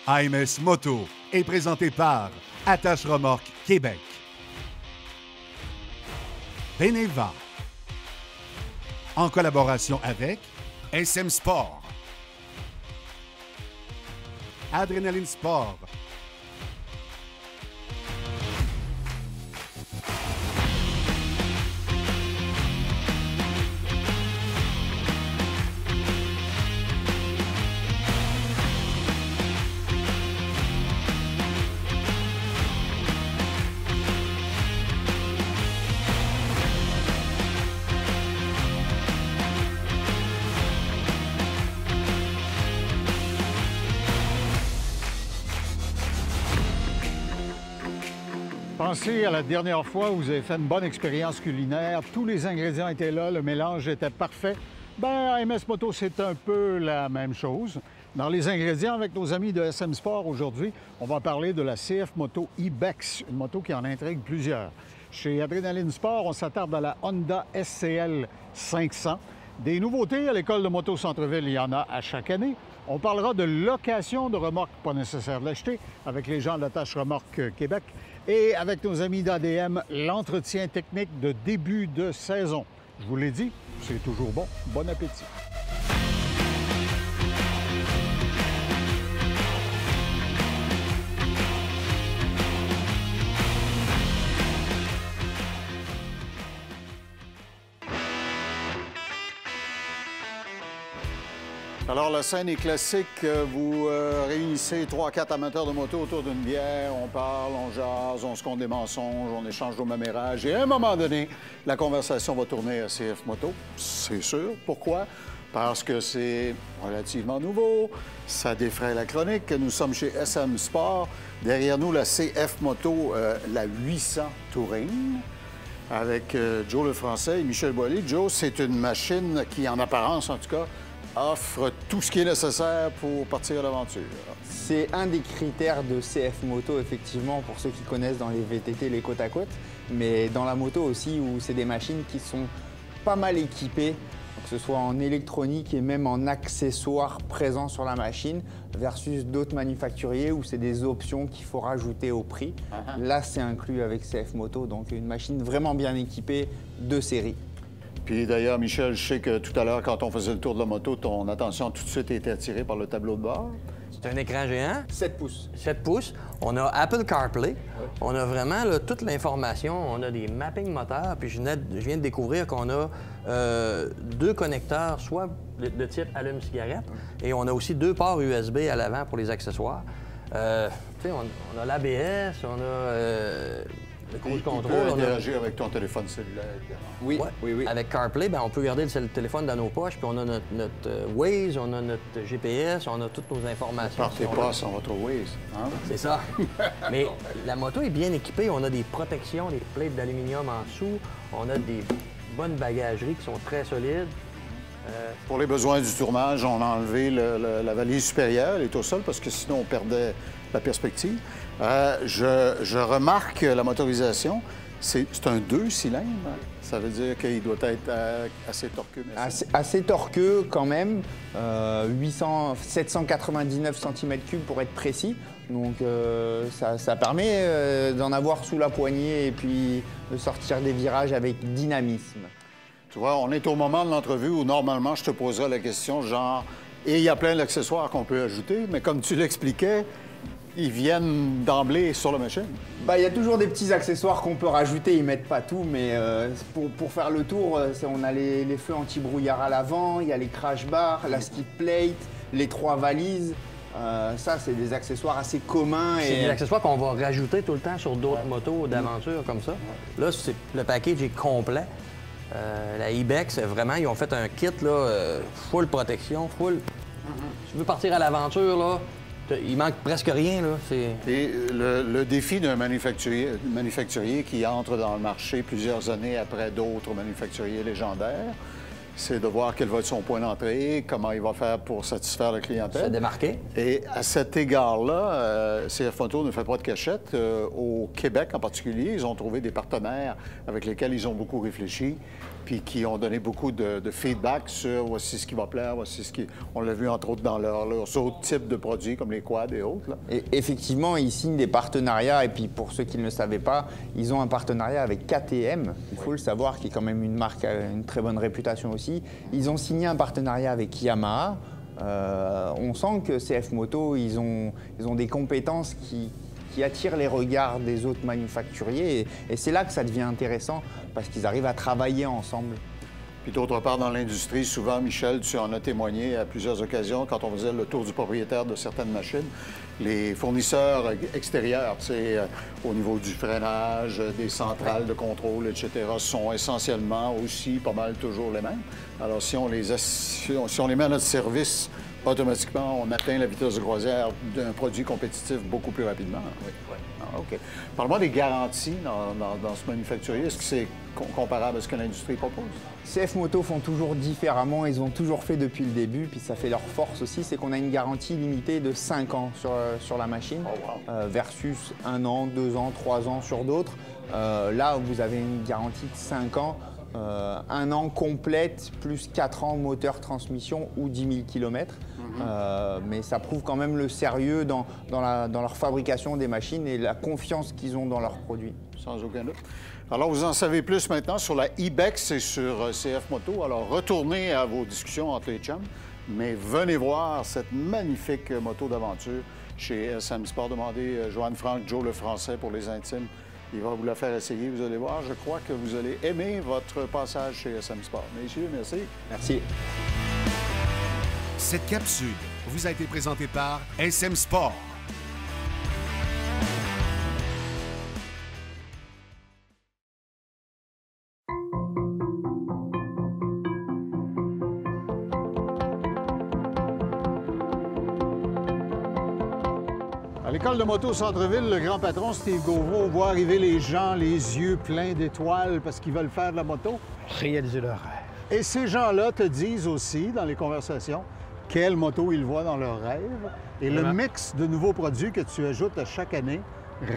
AMS Moto est présenté par Attache Remorque Québec, Beneva, en collaboration avec SM Sport, Adrenaline Sport, Pensez à la dernière fois où vous avez fait une bonne expérience culinaire. Tous les ingrédients étaient là, le mélange était parfait. Bien, AMS Moto, c'est un peu la même chose. Dans les ingrédients, avec nos amis de SM Sport aujourd'hui, on va parler de la CF Moto Ibex, une moto qui en intrigue plusieurs. Chez Adrenaline Sport, on s'attarde à la Honda SCL 500. Des nouveautés à l'École de moto Centre-Ville, il y en a à chaque année. On parlera de location de remorques, pas nécessaire de l'acheter, avec les gens de l'Attache Remorque Québec. Et avec nos amis d'ADM, l'entretien technique de début de saison. Je vous l'ai dit, c'est toujours bon. Bon appétit. Alors, la scène est classique. Vous réunissez 3-4 amateurs de moto autour d'une bière. On parle, on jase, on se compte des mensonges, on échange nos mémérages. Et à un moment donné, la conversation va tourner à CF Moto. C'est sûr. Pourquoi? Parce que c'est relativement nouveau. Ça défraie la chronique. Nous sommes chez SM Sport. Derrière nous, la CF Moto, la 800 Touring, avec Joe le Français et Michel Boilly. Joe, c'est une machine qui, en apparence en tout cas, offre tout ce qui est nécessaire pour partir à l'aventure. C'est un des critères de CF Moto, effectivement, pour ceux qui connaissent dans les VTT, les côte à côte, mais dans la moto aussi, où c'est des machines qui sont pas mal équipées, que ce soit en électronique et même en accessoires présents sur la machine, versus d'autres manufacturiers où c'est des options qu'il faut rajouter au prix. Là, c'est inclus avec CF Moto, donc une machine vraiment bien équipée de série. Puis d'ailleurs, Michel, je sais que tout à l'heure, quand on faisait le tour de la moto, ton attention tout de suite a été attirée par le tableau de bord. C'est un écran géant. 7 pouces. 7 pouces. On a Apple CarPlay. Oui. On a vraiment là, toute l'information. On a des mappings moteurs. Puis je viens de découvrir qu'on a 2 connecteurs, soit de type allume-cigarette, et on a aussi 2 ports USB à l'avant pour les accessoires. Tu sais, on a l'ABS, on a... le cruise control. On peut interagir avec ton téléphone cellulaire. Oui, ouais. Oui. Avec CarPlay, bien, on peut garder le téléphone dans nos poches, puis on a notre Waze, on a notre GPS, on a toutes nos informations. Partez pas sans votre Waze. Hein? C'est ça. Mais la moto est bien équipée. On a des protections, des plates d'aluminium en dessous. On a des bonnes bagageries qui sont très solides. Pour les besoins du tournage, on a enlevé la valise supérieure, elle est au sol, parce que sinon on perdait la perspective. Je remarque la motorisation, c'est un 2 cylindres. Ça veut dire qu'il doit être assez torqueux. Assez torqueux quand même, 799 cm3 pour être précis. Donc ça permet d'en avoir sous la poignée et puis de sortir des virages avec dynamisme. Tu vois, on est au moment de l'entrevue où normalement je te poserais la question genre, et il y a plein d'accessoires qu'on peut ajouter, mais comme tu l'expliquais, ils viennent d'emblée sur la machine. Il y a toujours des petits accessoires qu'on peut rajouter, ils mettent pas tout, mais pour faire le tour, on a les feux anti-brouillard à l'avant, il y a les crash bars, la skid plate, les 3 valises. Ça, c'est des accessoires assez communs. C'est des accessoires qu'on va rajouter tout le temps sur d'autres motos d'aventure comme ça. Là, le package est complet. La Ibex, vraiment, ils ont fait un kit là, full protection, full. Si tu veux partir à l'aventure, là, il manque presque rien. Là. Et le défi d'un manufacturier qui entre dans le marché plusieurs années après d'autres manufacturiers légendaires, c'est de voir quel va être son point d'entrée, comment il va faire pour satisfaire la clientèle. Se démarquer. Et à cet égard-là, CF Moto ne fait pas de cachette. Au Québec en particulier, ils ont trouvé des partenaires avec lesquels ils ont beaucoup réfléchi puis qui ont donné beaucoup de feedback sur voici ce qui va plaire, voici ce qui... On l'a vu entre autres dans leurs autres types de produits comme les quads et autres. Là. Et effectivement, ils signent des partenariats et puis pour ceux qui ne le savaient pas, ils ont un partenariat avec KTM, il faut le savoir, qui est quand même une marque à une très bonne réputation aussi. Ils ont signé un partenariat avec Yamaha. On sent que CF Moto, ils ont des compétences qui attirent les regards des autres manufacturiers et c'est là que ça devient intéressant parce qu'ils arrivent à travailler ensemble. Puis d'autre part, dans l'industrie, souvent, Michel, tu en as témoigné à plusieurs occasions quand on faisait le tour du propriétaire de certaines machines. Les fournisseurs extérieurs, tu sais, au niveau du freinage, des centrales de contrôle, etc., sont essentiellement aussi pas mal toujours les mêmes. Alors, si on les met à notre service, automatiquement, on atteint la vitesse de croisière d'un produit compétitif beaucoup plus rapidement. Oui. Ah, OK. Parle-moi des garanties dans ce manufacturier. Est-ce que c'est comparable à ce que l'industrie propose? CF Moto font toujours différemment, ils ont toujours fait depuis le début, puis ça fait leur force aussi, c'est qu'on a une garantie limitée de 5 ans sur la machine, versus 1 an, 2 ans, 3 ans sur d'autres. Là, vous avez une garantie de 5 ans, 1 an complète, plus 4 ans moteur, transmission ou 10 000 km. Mais ça prouve quand même le sérieux dans leur fabrication des machines et la confiance qu'ils ont dans leurs produits. Sans aucun doute. Alors, vous en savez plus maintenant sur la Ibex et sur CF Moto. Alors, retournez à vos discussions entre les chums, mais venez voir cette magnifique moto d'aventure chez SM Sport. Demandez Joanne Franck, Joe le Français pour les intimes. Il va vous la faire essayer, vous allez voir. Je crois que vous allez aimer votre passage chez SM Sport. Messieurs, merci. Merci. Cette capsule vous a été présentée par SM Sport. À l'école de moto Centre-Ville, le grand patron Steve Gauvreau voit arriver les gens les yeux pleins d'étoiles parce qu'ils veulent faire de la moto. Réaliser leur rêve. Et ces gens-là te disent aussi, dans les conversations, quelle moto ils voient dans leurs rêves. Et le mix de nouveaux produits que tu ajoutes à chaque année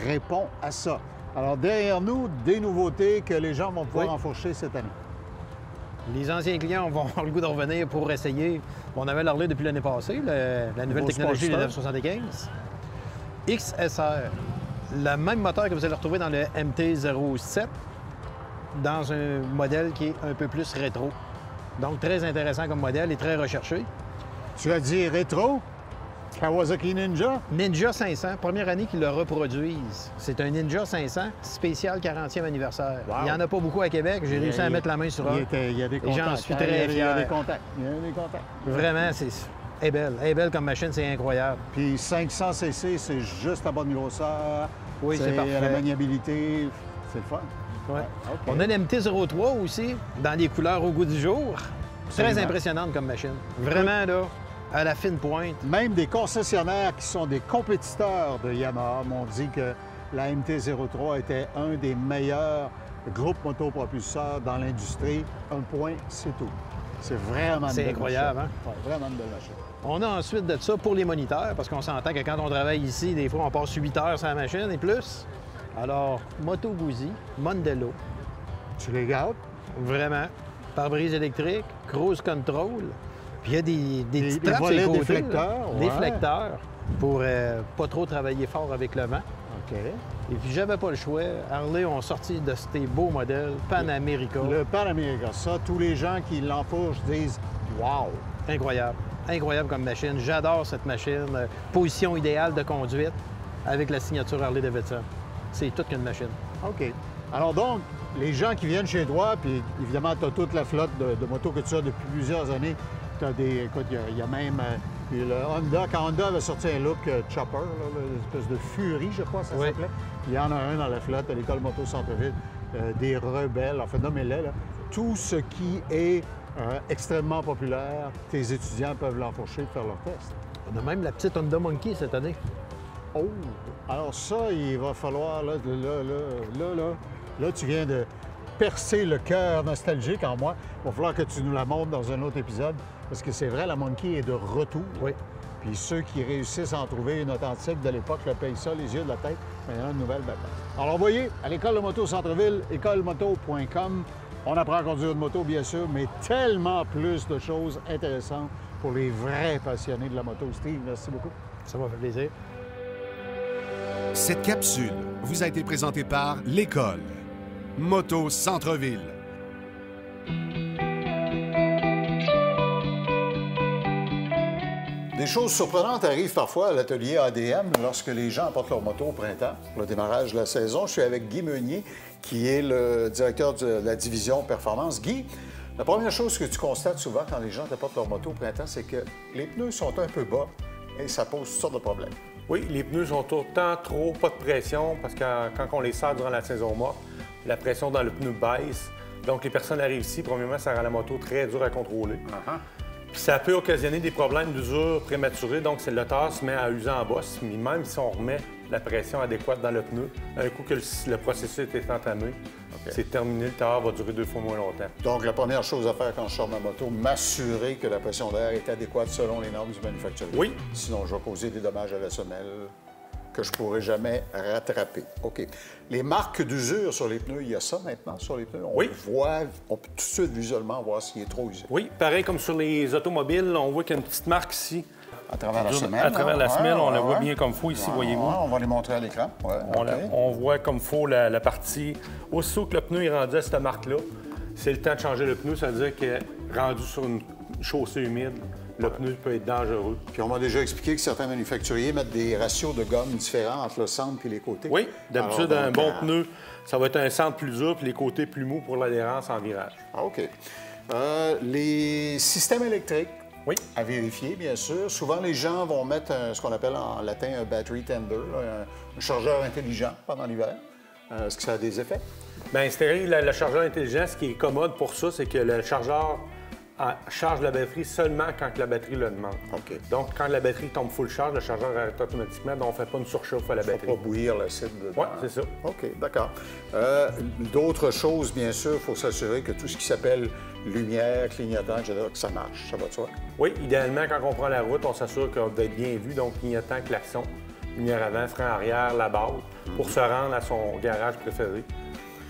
répond à ça. Alors, derrière nous, des nouveautés que les gens vont pouvoir enfourcher cette année. Les anciens clients vont avoir le goût de revenir pour essayer. On avait l'Harley depuis l'année passée, la nouvelle technologie, le 975. XSR, le même moteur que vous allez retrouver dans le MT-07, dans un modèle qui est un peu plus rétro. Donc, très intéressant comme modèle et très recherché. Tu as dit rétro? Kawasaki Ninja? Ninja 500, première année qu'ils le reproduisent. C'est un Ninja 500 spécial 40e anniversaire. Wow. Il n'y en a pas beaucoup à Québec. J'ai réussi à mettre la main sur un. Il y a des contacts. Et j'en suis très fier. Il y a des contacts. Vraiment, elle est belle. Elle est belle comme machine, c'est incroyable. Puis 500 cc, c'est juste la bonne grosseur. Oui, c'est parfait. La maniabilité, c'est le fun. Ouais. Okay. On a l'MT-03 aussi, dans des couleurs au goût du jour. Très impressionnante comme machine. Vraiment, là, à la fine pointe. Même des concessionnaires qui sont des compétiteurs de Yamaha m'ont dit que la MT-03 était un des meilleurs groupes motopropulseurs dans l'industrie. Un point, c'est tout. C'est vraiment une belle incroyable, machine. Hein? Ouais, vraiment une belle machine. On a ensuite de ça pour les moniteurs, parce qu'on s'entend que quand on travaille ici, des fois, on passe 8 heures sur la machine et plus. Alors, Moto Guzzi, Mondello. Tu les gardes? Vraiment. Pare-brise électrique, cruise control. Puis il y a des petits trappes volets sur les côtés, déflecteurs. Ouais. Déflecteurs pour pas trop travailler fort avec le vent. OK. Et puis j'avais pas le choix. Harley ont sorti de ces beaux modèles, Pan America. Le Pan America, ça, tous les gens qui l'enfourchent disent « Wow! » Incroyable. Incroyable comme machine. J'adore cette machine. Position idéale de conduite avec la signature Harley-Davidson. C'est toute qu'une machine. OK. Alors donc, les gens qui viennent chez toi, puis évidemment, tu as toute la flotte de motos que tu as depuis plusieurs années. Tu as des... Écoute, il y a même le Honda. Quand Honda avait sorti un look chopper, l'espèce de Fury, je crois, ça s'appelait. Il y en a un dans la flotte à l'école Moto Centre-Ville. Des rebelles, enfin, nommez-les, là. Tout ce qui est extrêmement populaire, tes étudiants peuvent l'enfourcher et faire leur test. On a même la petite Honda Monkey cette année. Oh! Alors ça, il va falloir, là, tu viens de percer le cœur nostalgique en moi. Il va falloir que tu nous la montres dans un autre épisode, parce que c'est vrai, la Monkey est de retour. Oui. Puis ceux qui réussissent à en trouver une authentique de l'époque le payent ça, les yeux de la tête, mais il y a une nouvelle bataille. Alors, vous voyez, à l'école de moto Centre-Ville, écolemoto.com, On apprend à conduire une moto, bien sûr, mais tellement plus de choses intéressantes pour les vrais passionnés de la moto. Steve, merci beaucoup. Ça m'a fait plaisir. Cette capsule vous a été présentée par l'École Moto Centre-Ville. Des choses surprenantes arrivent parfois à l'atelier ADM lorsque les gens apportent leur moto au printemps pour le démarrage de la saison. Je suis avec Guy Meunier, qui est le directeur de la division Performance. Guy, la première chose que tu constates souvent quand les gens apportent leur moto au printemps, c'est que les pneus sont un peu bas et ça pose toutes sortes de problèmes. Oui, les pneus sont tout le temps trop, pas de pression, parce que quand on les sert durant la saison morte, la pression dans le pneu baisse. Donc, les personnes arrivent ici, premièrement, ça rend la moto très dure à contrôler. Puis ça peut occasionner des problèmes d'usure prématurée, donc le tard se met à user en bosse. Mais même si on remet la pression adéquate dans le pneu, un coup que le processus est entamé, c'est terminé, le tard va durer 2 fois moins longtemps. Donc, la première chose à faire quand je sors ma moto, m'assurer que la pression d'air est adéquate selon les normes du manufacturier. Oui. Sinon, je vais causer des dommages à la semelle que je ne pourrai jamais rattraper. OK. Les marques d'usure sur les pneus, il y a ça maintenant sur les pneus? On peut tout de suite visuellement voir s'il est trop usé. Oui, pareil comme sur les automobiles, on voit qu'il y a une petite marque ici. À travers la semelle? À travers la semelle, on la voit bien comme il faut ici, voyez-vous. On va les montrer à l'écran. On voit comme il faut la partie. Aussitôt que le pneu est rendu à cette marque-là, c'est le temps de changer le pneu. Ça veut dire qu'il est rendu sur une chaussée humide. Le pneu peut être dangereux. Puis on m'a déjà expliqué que certains manufacturiers mettent des ratios de gomme différents entre le centre et les côtés. Oui, d'habitude, un bon pneu, ça va être un centre plus dur puis les côtés plus mous pour l'adhérence en virage. OK. Les systèmes électriques, oui, à vérifier, bien sûr. Souvent, les gens vont mettre ce qu'on appelle en latin un battery tender, un chargeur intelligent pendant l'hiver. Est-ce que ça a des effets? Bien, c'est vrai, le chargeur intelligent, ce qui est commode pour ça, c'est que le chargeur charge la batterie seulement quand la batterie le demande. OK. Donc, quand la batterie tombe full charge, le chargeur arrête automatiquement, donc on ne fait pas une surchauffe à la batterie. Il ne faut pas bouillir l'acide dedans. Oui, c'est ça. OK, d'accord. D'autres choses, bien sûr, il faut s'assurer que tout ce qui s'appelle lumière, clignotant, etc., que ça marche. Ça va de soi? Oui, idéalement, quand on prend la route, on s'assure qu'on doit être bien vu, donc clignotant, klaxon, lumière avant, frein arrière, la base, pour se rendre à son garage préféré.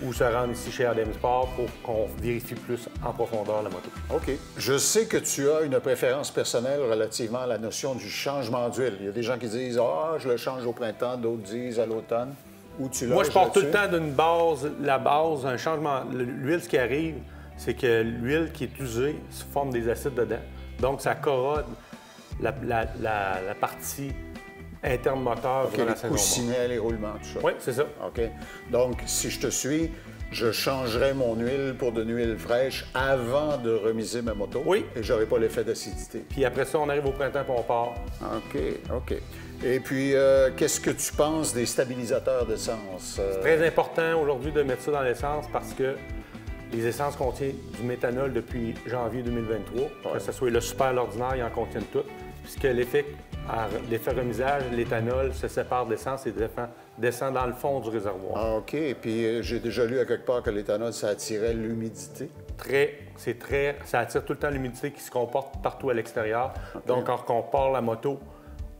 Ou se rendre ici chez ADM Sport pour qu'on vérifie plus en profondeur la moto. OK. Je sais que tu as une préférence personnelle relativement à la notion du changement d'huile. Il y a des gens qui disent « Ah, je le change au printemps », d'autres disent à l'automne. Où tu Moi, je pars tout le temps d'une base, la base, un changement. L'huile, ce qui arrive, c'est que l'huile qui est usée se forme des acides dedans. Donc, ça corrode la partie interne moteur durant la saison. Les coussinets, les roulements, tout ça. Oui, c'est ça. OK. Donc, si je te suis, je changerai mon huile pour de l'huile fraîche avant de remiser ma moto. Oui. Et je n'aurai pas l'effet d'acidité. Puis après ça, on arrive au printemps et on part. OK. Et puis, qu'est-ce que tu penses des stabilisateurs d'essence? C'est très important aujourd'hui de mettre ça dans l'essence parce que les essences contiennent du méthanol depuis janvier 2023. Que ce soit le super, l'ordinaire, ils en contiennent tout. Puisque l'effet remisage, l'éthanol se sépare de l'essence et descend dans le fond du réservoir. OK. Et puis, j'ai déjà lu à quelque part que l'éthanol, ça attirait l'humidité. Ça attire tout le temps l'humidité qui se comporte partout à l'extérieur. Okay. Donc, quand on part la moto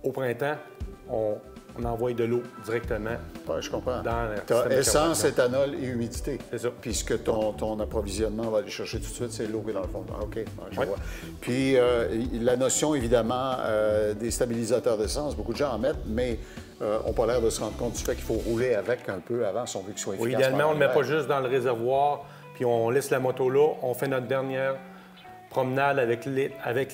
au printemps, on envoie de l'eau directement. Ouais, je comprends. Dans tu as essence, éthanol et humidité. C'est ça. Puis ce que ton approvisionnement va aller chercher tout de suite, c'est l'eau qui est dans le fond. OK, je vois. Puis la notion, évidemment, des stabilisateurs d'essence, beaucoup de gens en mettent, mais n'ont pas l'air de se rendre compte du fait qu'il faut rouler avec un peu avant si on veut qu'il soit efficace. Oui, idéalement, on ne le met pas juste dans le réservoir, puis on laisse la moto là, on fait notre dernière promenade avec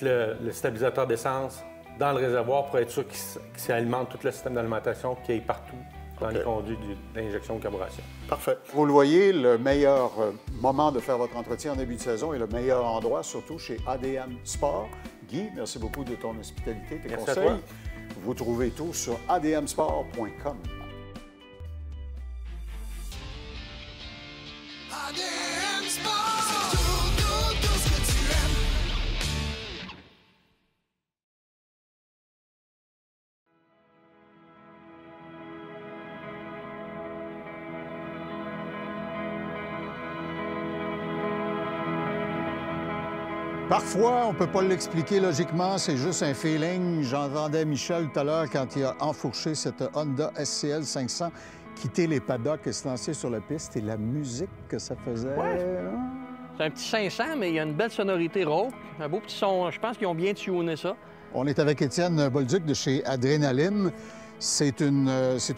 le stabilisateur d'essence dans le réservoir pour être sûr qu'il alimente tout le système d'alimentation qui est partout dans les conduits d'injection de carburation. Parfait. Vous le voyez, le meilleur moment de faire votre entretien en début de saison et le meilleur endroit, surtout chez ADM Sport. Guy, merci beaucoup de ton hospitalité, tes conseils. À toi. Vous trouvez tout sur admsport.com. ADM Sport! Tout ce que tu aimes. Parfois, on ne peut pas l'expliquer logiquement, c'est juste un feeling. J'entendais Michel tout à l'heure quand il a enfourché cette Honda SCL 500, quitter les paddocks et se lancer sur la piste et la musique que ça faisait. Ouais. C'est un petit 500, mais il y a une belle sonorité rauque, un beau petit son. Je pense qu'ils ont bien tuné ça. On est avec Étienne Bolduc de chez Adrénaline. C'est une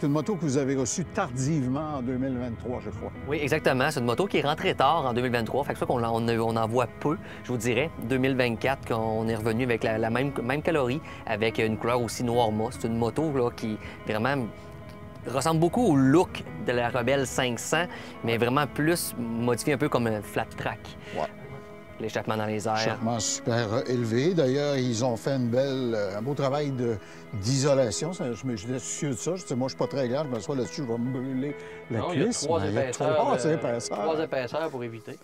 moto que vous avez reçue tardivement en 2023, je crois. Oui, exactement. C'est une moto qui est rentrée tard en 2023. Fait que ça qu'on on en voit peu, je vous dirais. 2024, on est revenu avec la même calorie, avec une couleur aussi noir mousse. C'est une moto là, qui vraiment ressemble beaucoup au look de la Rebelle 500, mais vraiment plus modifié un peu comme un flat track. Ouais. L'échappement dans les airs. Échappement super élevé. D'ailleurs, ils ont fait un beau travail d'isolation. J'étais sûr de ça. Je dis, moi, je suis pas très grand. Je m'assois là-dessus, je vais me brûler la cuisse. Il y a trois épaisseurs. Trois épaisseurs pour éviter.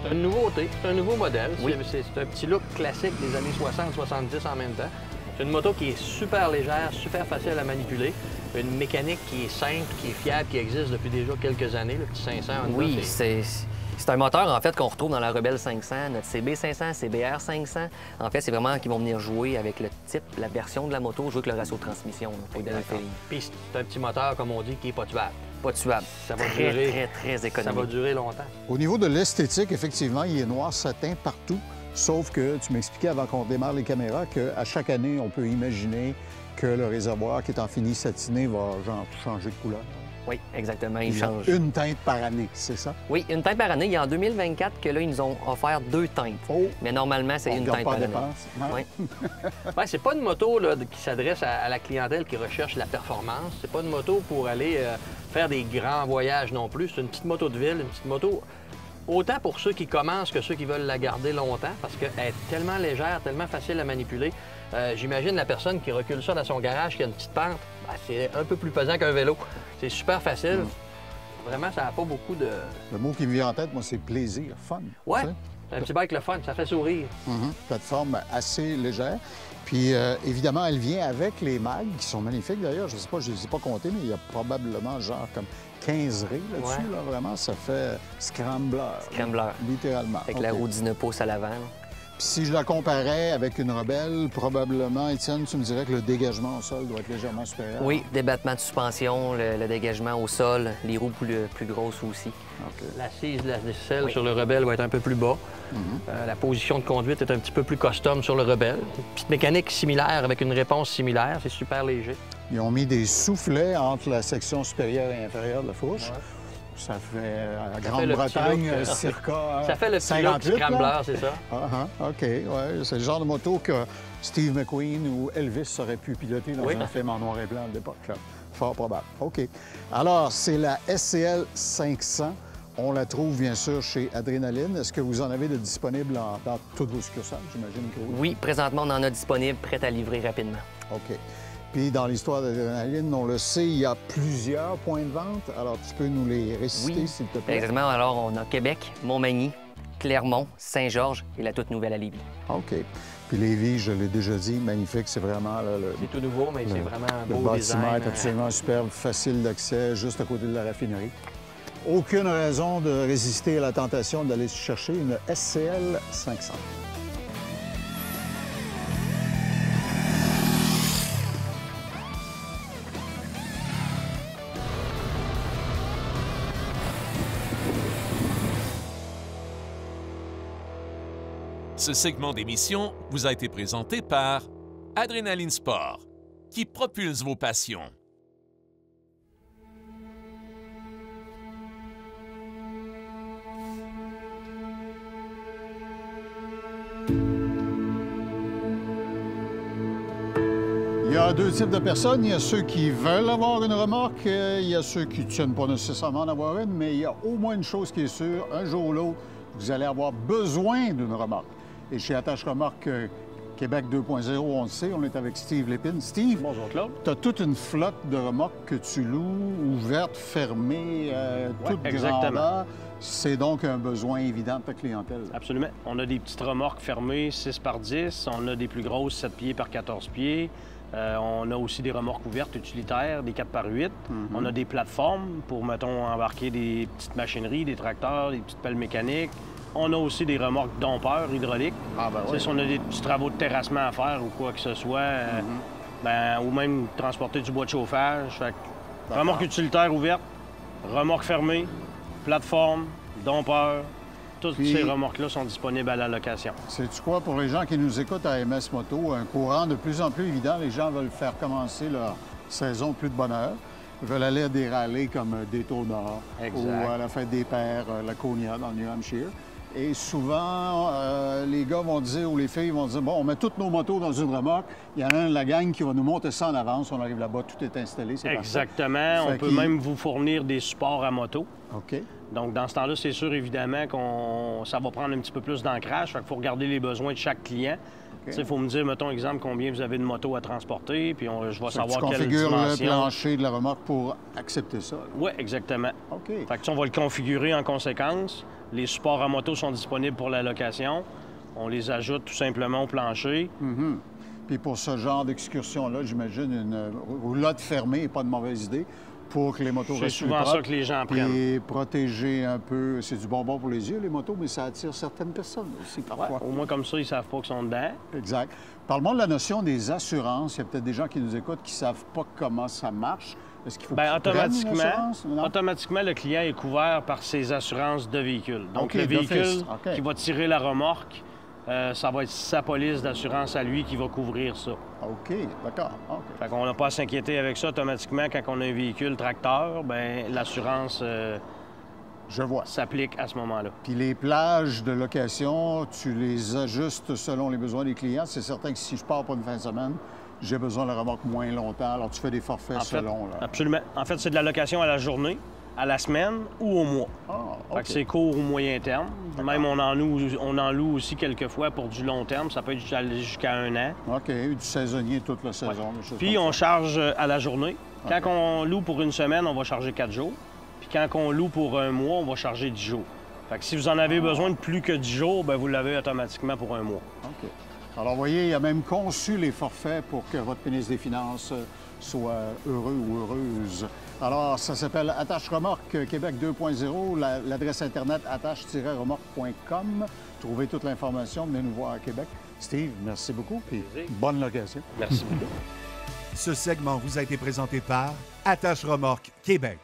C'est une nouveauté, c'est un nouveau modèle. Oui. C'est un petit look classique des années 60-70 en même temps. C'est une moto qui est super légère, super facile à manipuler. Une mécanique qui est simple, qui est fiable, qui existe depuis déjà quelques années, le petit 500. Oui, c'est un moteur, en fait, qu'on retrouve dans la Rebelle 500, notre CB500, CBR 500. En fait, c'est vraiment qu'ils vont venir jouer avec le type, la version de la moto, jouer avec le ratio de transmission. Là, pour donner le feeling. Puis c'est un petit moteur, comme on dit, qui n'est pas tuable. Pas tuable. Ça va très, durer, très économique. Ça va durer longtemps. Au niveau de l'esthétique, effectivement, il est noir satin partout. Sauf que tu m'expliquais avant qu'on démarre les caméras qu'à chaque année, on peut imaginer que le réservoir qui est en fini satiné va genre changer de couleur. Oui, exactement, il Ils ont change. une teinte par année, c'est ça? Oui, une teinte par année. Il y a en 2024 que là, ils nous ont offert 2 teintes. Oh! Mais normalement, c'est On une regarde teinte pas par la année. dépense. Non? Oui. Ouais, c'est pas une moto là, qui s'adresse à la clientèle qui recherche la performance. C'est pas une moto pour aller faire des grands voyages non plus. C'est une petite moto de ville, une petite moto autant pour ceux qui commencent que ceux qui veulent la garder longtemps parce qu'elle est tellement légère, tellement facile à manipuler. J'imagine la personne qui recule ça dans son garage, qui a une petite pente, ben, c'est un peu plus pesant qu'un vélo. C'est super facile. Vraiment, ça n'a pas beaucoup de... Le mot qui me vient en tête, moi, c'est plaisir, fun. Ouais, tu sais. c'est un petit bike le fun, ça fait sourire. Plateforme assez légère. Puis, évidemment, elle vient avec les mags, qui sont magnifiques d'ailleurs. Je ne sais pas, je ne les ai pas comptés, mais il y a probablement genre comme 15 raies là-dessus. Ouais. Là, vraiment, ça fait scrambler. Scrambler. Littéralement. Avec OK. la roue 19 pouces à l'avant. là. Puis si je la comparais avec une Rebelle, probablement, Étienne, tu me dirais que le dégagement au sol doit être légèrement supérieur. Oui, débattement de suspension, le dégagement au sol, les roues plus grosses aussi. OK. L'assise de la selle Oui. sur le Rebelle va être un peu plus bas. La position de conduite est un petit peu plus custom sur le Rebelle. Une petite mécanique similaire avec une réponse similaire. C'est super léger. Ils ont mis des soufflets entre la section supérieure et inférieure de la fourche. Ouais. Ça fait, à fait le Grande-Bretagne, petit look, circa Ça fait le petit look 58, là. scrambler, c'est ça? OK, ouais. C'est le genre de moto que Steve McQueen ou Elvis aurait pu piloter dans Oui. un film en noir et blanc de l'époque. là. Fort probable. OK. Alors, c'est la SCL 500. On la trouve, bien sûr, chez Adrénaline. Est-ce que vous en avez de disponible dans toutes vos succursales? J'imagine que oui. Oui, présentement, on en a disponible, prêt à livrer rapidement. OK. Puis, dans l'histoire d'Adrénaline, on le sait, il y a plusieurs points de vente. Alors, tu peux nous les réciter, Oui. s'il te plaît? Exactement. Alors, on a Québec, Montmagny, Clermont, Saint-Georges et la toute nouvelle à Lévis. OK. Puis Lévis, je l'ai déjà dit, magnifique. C'est vraiment là, C'est tout nouveau, mais c'est vraiment un le beau bâtiment design. est absolument superbe, facile d'accès, juste à côté de la raffinerie. Aucune raison de résister à la tentation d'aller chercher une SCL 500. Ce segment d'émission vous a été présenté par Adrénaline Sport, qui propulse vos passions. Il y a deux types de personnes. Il y a ceux qui veulent avoir une remorque, il y a ceux qui ne tiennent pas nécessairement en avoir une, mais il y a au moins une chose qui est sûre, un jour ou l'autre, vous allez avoir besoin d'une remorque. Et chez Attache Remorque Québec 2.0, on le sait, on est avec Steve Lépine. Steve, Bonjour Claude. tu as toute une flotte de remorques que tu loues, ouvertes, fermées, toutes exactement. grandeurs. C'est donc un besoin évident de ta clientèle. Absolument. On a des petites remorques fermées 6 par 10. On a des plus grosses 7 pieds par 14 pieds. On a aussi des remorques ouvertes utilitaires, des 4 par 8. On a des plateformes pour, mettons, embarquer des petites machineries, des tracteurs, des petites pelles mécaniques. On a aussi des remorques dompeurs hydrauliques. Ah, ben oui. Si on a des petits travaux de terrassement à faire ou quoi que ce soit, ou même transporter du bois de chauffage. Fait que remorque utilitaire ouverte, remorque fermée, plateforme, dompeur. Toutes ces remorques-là sont disponibles à la location. Sais-tu quoi, pour les gens qui nous écoutent à MS Moto, un courant de plus en plus évident, les gens veulent faire commencer leur saison plus de bonne heure. Ils veulent aller à des rallyes comme Daytona ou à la Fête des Pères, Laconia dans le New Hampshire. Et souvent, les gars vont dire, ou les filles vont dire, bon, on met toutes nos motos dans une remorque. Il y en a un de la gang qui va nous monter ça en avance. On arrive là-bas, tout est installé, c'est Exactement. parfait. On peut même vous fournir des supports à moto. OK. Donc, dans ce temps-là, c'est sûr, évidemment, ça va prendre un petit peu plus d'ancrage. Fait qu'il faut regarder les besoins de chaque client. Il faut me dire, mettons, exemple, combien vous avez de motos à transporter, puis je vais savoir quelle dimension. Tu configures le plancher de la remorque pour accepter ça. Oui, exactement. OK. Fait que on va le configurer en conséquence. Les supports à moto sont disponibles pour la location. On les ajoute tout simplement au plancher. Puis pour ce genre d'excursion-là, j'imagine une roulotte fermée n'est pas de mauvaise idée pour que les motos restent C'est souvent ça que les gens prennent. Et protéger un peu. C'est du bonbon pour les yeux, les motos, mais ça attire certaines personnes aussi parfois. Au moins comme ça, ils ne savent pas qu'ils sont dedans. Exact. Parle-moi de la notion des assurances. Il y a peut-être des gens qui nous écoutent qui ne savent pas comment ça marche. Est-ce qu'il faut automatiquement, le client est couvert par ses assurances de véhicule. Donc, le véhicule qui va tirer la remorque, ça va être sa police d'assurance à lui qui va couvrir ça. OK, d'accord. Fait qu'on n'a pas à s'inquiéter avec ça automatiquement. Quand on a un véhicule tracteur, bien, l'assurance s'applique à ce moment-là. Puis les plages de location, tu les ajustes selon les besoins des clients. C'est certain que si je pars pour une fin de semaine, j'ai besoin de la remorque moins longtemps. Alors, tu fais des forfaits selon. Là. Absolument. En fait, c'est de la location à la journée, à la semaine ou au mois. Fait que c'est court ou moyen terme. Même on en loue aussi quelques fois pour du long terme. Ça peut être jusqu'à 1 an. OK. Du saisonnier toute la saison. Puis on charge à la journée. Quand on loue pour une semaine, on va charger 4 jours. Puis quand on loue pour un mois, on va charger 10 jours. Fait que si vous en avez besoin de plus que 10 jours, bien, vous l'avez automatiquement pour un mois. OK. Alors, vous voyez, il a même conçu les forfaits pour que votre ministre des Finances soit heureux ou heureuse. Alors, ça s'appelle Attache Remorque Québec 2.0. L'adresse Internet attache-remorque.com. Trouvez toute l'information. Venez nous voir à Québec. Steve, merci beaucoup. Puis bonne location. Merci beaucoup. Ce segment vous a été présenté par Attache Remorque Québec.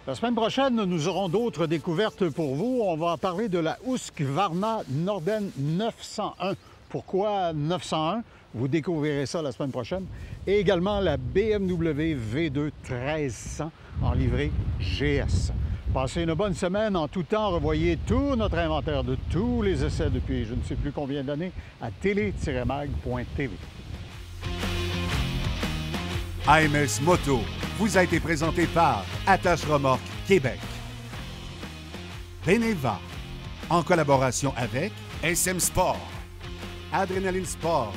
La semaine prochaine, nous aurons d'autres découvertes pour vous. On va parler de la Husqvarna Norden 901. Pourquoi 901? Vous découvrirez ça la semaine prochaine. Et également la BMW V2 1300 en livrée GS. Passez une bonne semaine. En tout temps, revoyez tout notre inventaire de tous les essais depuis je ne sais plus combien d'années à télé-mag.tv. AMS Moto vous a été présenté par Attache Remorque Québec. Beneva, en collaboration avec SM Sport, Adrenaline Sport,